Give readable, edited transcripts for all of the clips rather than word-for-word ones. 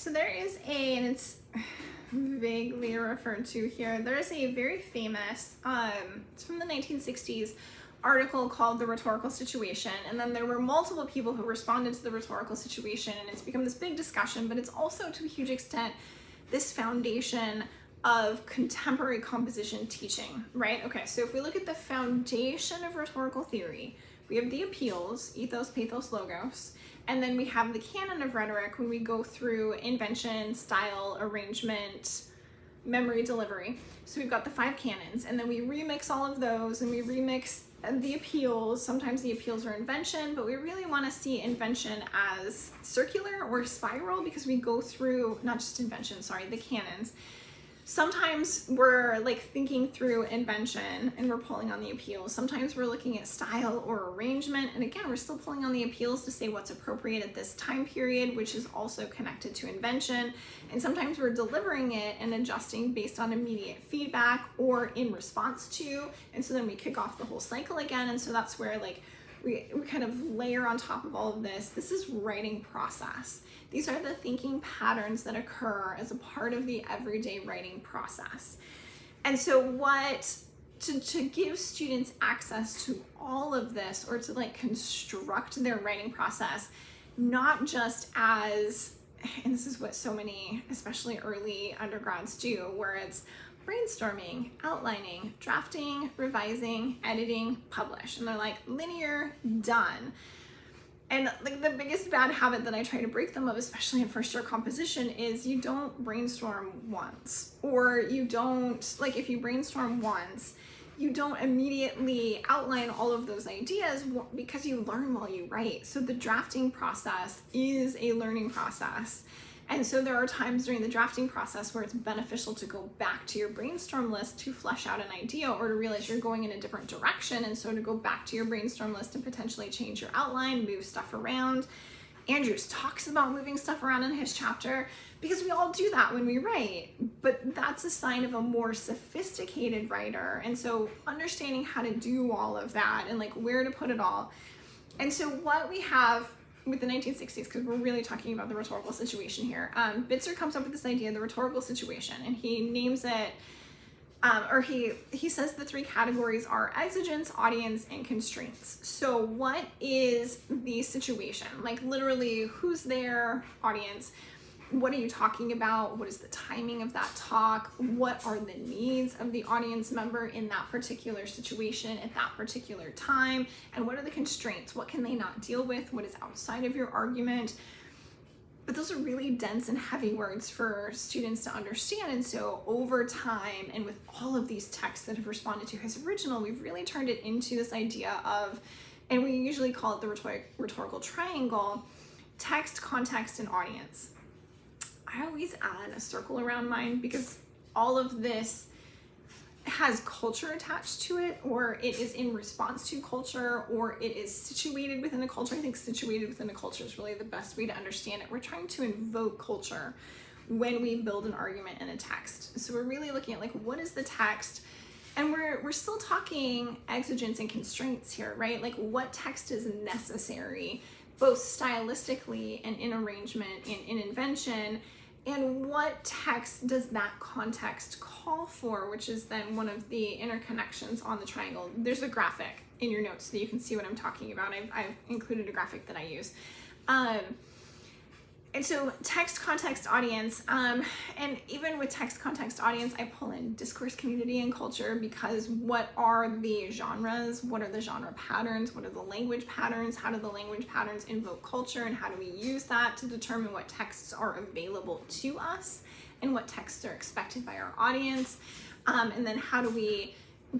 So there is and it's vaguely referred to here, there is a very famous, it's from the 1960s, article called The Rhetorical Situation, and then there were multiple people who responded to the rhetorical situation, and it's become this big discussion, but it's also to a huge extent this foundation of contemporary composition teaching, right? Okay, so if we look at the foundation of rhetorical theory, we have the appeals, ethos, pathos, logos, and then we have the canon of rhetoric when we go through invention, style, arrangement, memory, delivery. So we've got the 5 canons, and then we remix all of those, and we remix the appeals. Sometimes the appeals are invention, but we really want to see invention as circular or spiral because we go through, not just invention, sorry, the canons. Sometimes we're like thinking through invention and we're pulling on the appeals. Sometimes we're looking at style or arrangement, and again, we're still pulling on the appeals to say what's appropriate at this time period, which is also connected to invention. And sometimes we're delivering it and adjusting based on immediate feedback or in response to, and so then we kick off the whole cycle again. And so that's where like we kind of layer on top of all of this. This is writing process. These are the thinking patterns that occur as a part of the everyday writing process. And so to give students access to all of this, or to like construct their writing process, not just as, and this is what so many, especially early undergrads do, where it's brainstorming, outlining, drafting, revising, editing, publish. And they're like linear, done. And like the biggest bad habit that I try to break them of, especially in first year composition, is you don't brainstorm once, or you don't, like if you brainstorm once, you don't immediately outline all of those ideas because you learn while you write. So the drafting process is a learning process. And so there are times during the drafting process where it's beneficial to go back to your brainstorm list to flesh out an idea, or to realize you're going in a different direction. And so to go back to your brainstorm list and potentially change your outline, move stuff around. Andrews talks about moving stuff around in his chapter because we all do that when we write, but that's a sign of a more sophisticated writer. And so understanding how to do all of that and like where to put it all. And so what we have with the 1960s, because we're really talking about the rhetorical situation here, Bitzer comes up with this idea, the rhetorical situation, and he names it, or he says the 3 categories are exigence, audience, and constraints. So what is the situation? Like literally, who's there, audience? What are you talking about? What is the timing of that talk? What are the needs of the audience member in that particular situation at that particular time? And what are the constraints? What can they not deal with? What is outside of your argument? But those are really dense and heavy words for students to understand. And so over time, and with all of these texts that have responded to his original, we've really turned it into this idea of, and we usually call it the rhetorical triangle: text, context, and audience. I always add a circle around mine because all of this has culture attached to it, or it is in response to culture, or it is situated within a culture. I think situated within a culture is really the best way to understand it. We're trying to invoke culture when we build an argument in a text. So we're really looking at like, what is the text? And we're still talking exigence and constraints here, right? Like what text is necessary, both stylistically and in arrangement and in invention, and what text does that context call for, which is then one of the interconnections on the triangle. There's a graphic in your notes so that you can see what I'm talking about. I've included a graphic that I use. And so text, context, audience, and even with text, context, audience, I pull in discourse, community, and culture, because what are the genres? What are the genre patterns? What are the language patterns? How do the language patterns invoke culture, and how do we use that to determine what texts are available to us and what texts are expected by our audience? And then how do we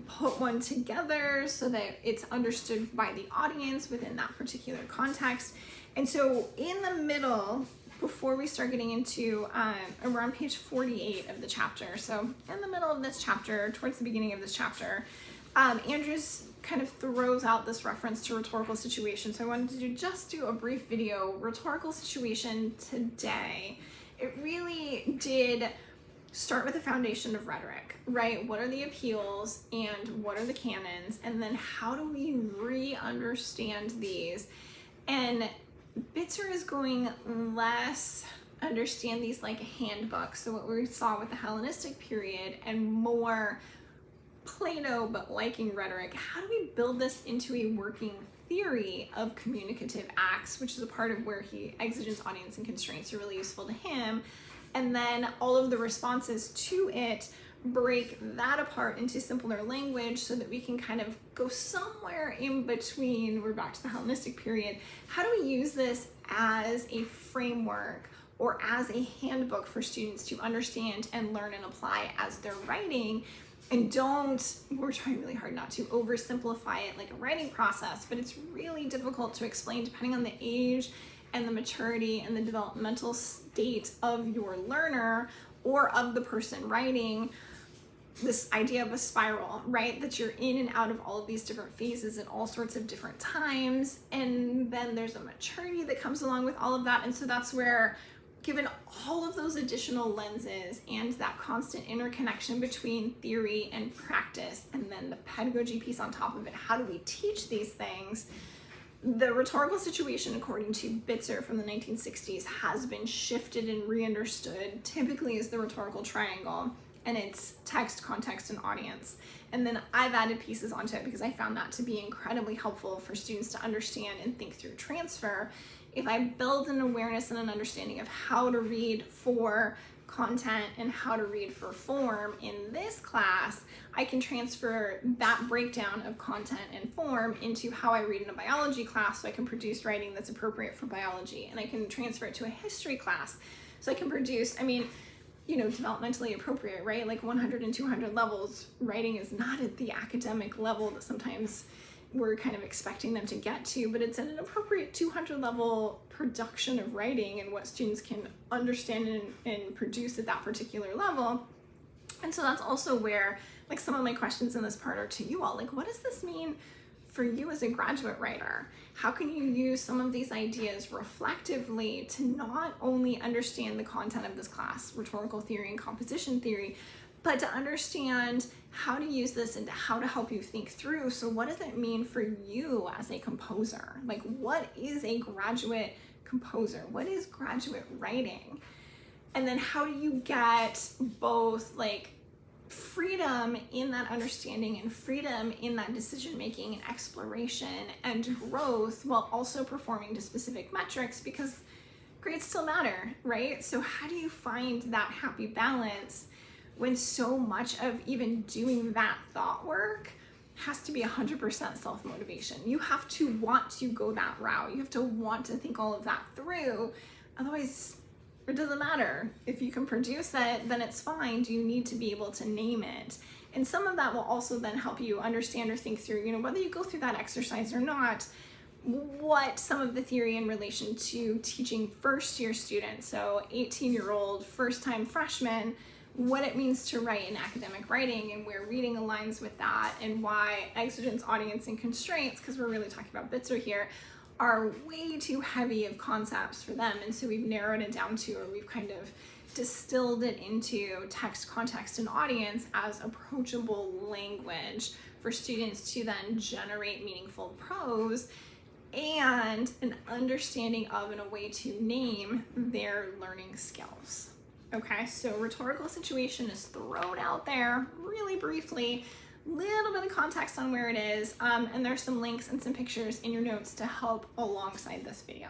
put one together so that it's understood by the audience within that particular context? And so in the middle, before we start getting into, we're on page 48 of the chapter. So in the middle of this chapter, towards the beginning of this chapter, Andrews kind of throws out this reference to rhetorical situation. So I wanted to just do a brief video, rhetorical situation today. It really did start with the foundation of rhetoric, right? What are the appeals and what are the canons? And then how do we re-understand these? And Bitzer is going less, understand these like handbooks. So what we saw with the Hellenistic period and more Plato, but liking rhetoric, how do we build this into a working theory of communicative acts, which is a part of where exigence, audience, and constraints are really useful to him. And then all of the responses to it break that apart into simpler language so that we can kind of go somewhere in between. We're back to the Hellenistic period. How do we use this as a framework or as a handbook for students to understand and learn and apply as they're writing? And we're trying really hard not to oversimplify it like a writing process, but it's really difficult to explain depending on the age and the maturity and the developmental state of your learner or of the person writing. This idea of a spiral, right? That you're in and out of all of these different phases at all sorts of different times. And then there's a maturity that comes along with all of that. And so that's where, given all of those additional lenses and that constant interconnection between theory and practice, and then the pedagogy piece on top of it, how do we teach these things? The rhetorical situation, according to Bitzer from the 1960s, has been shifted and re-understood typically as the rhetorical triangle, and it's text, context, and audience. And then I've added pieces onto it because I found that to be incredibly helpful for students to understand and think through transfer. If I build an awareness and an understanding of how to read for content and how to read for form in this class, I can transfer that breakdown of content and form into how I read in a biology class so I can produce writing that's appropriate for biology. And I can transfer it to a history class so I can produce, developmentally appropriate, right? Like 100 and 200 levels. Writing is not at the academic level that sometimes we're kind of expecting them to get to, but it's at an appropriate 200 level production of writing and what students can understand and produce at that particular level. And so that's also where, like, some of my questions in this part are to you all, like, what does this mean for you as a graduate writer? How can you use some of these ideas reflectively to not only understand the content of this class, rhetorical theory and composition theory, but to understand how to use this and how to help you think through. So what does it mean for you as a composer? Like, what is a graduate composer? What is graduate writing? And then how do you get both like freedom in that understanding and freedom in that decision making and exploration and growth while also performing to specific metrics, because grades still matter, right? So how do you find that happy balance when so much of even doing that thought work has to be 100% self-motivation? You have to want to go that route. You have to want to think all of that through. Otherwise, it doesn't matter. If you can produce it, then it's fine. Do you need to be able to name it? And some of that will also then help you understand or think through, whether you go through that exercise or not, what some of the theory in relation to teaching first-year students, so 18-year-old first-time freshmen, what it means to write in academic writing and where reading aligns with that, and why exigence, audience, and constraints, because we're really talking about Bitzer here, are way too heavy of concepts for them. And so we've narrowed it down to, or we've kind of distilled it into text, context, and audience as approachable language for students to then generate meaningful prose and an understanding of and a way to name their learning skills. Okay, so rhetorical situation is thrown out there really briefly, little bit of context on where it is, and there's some links and some pictures in your notes to help alongside this video.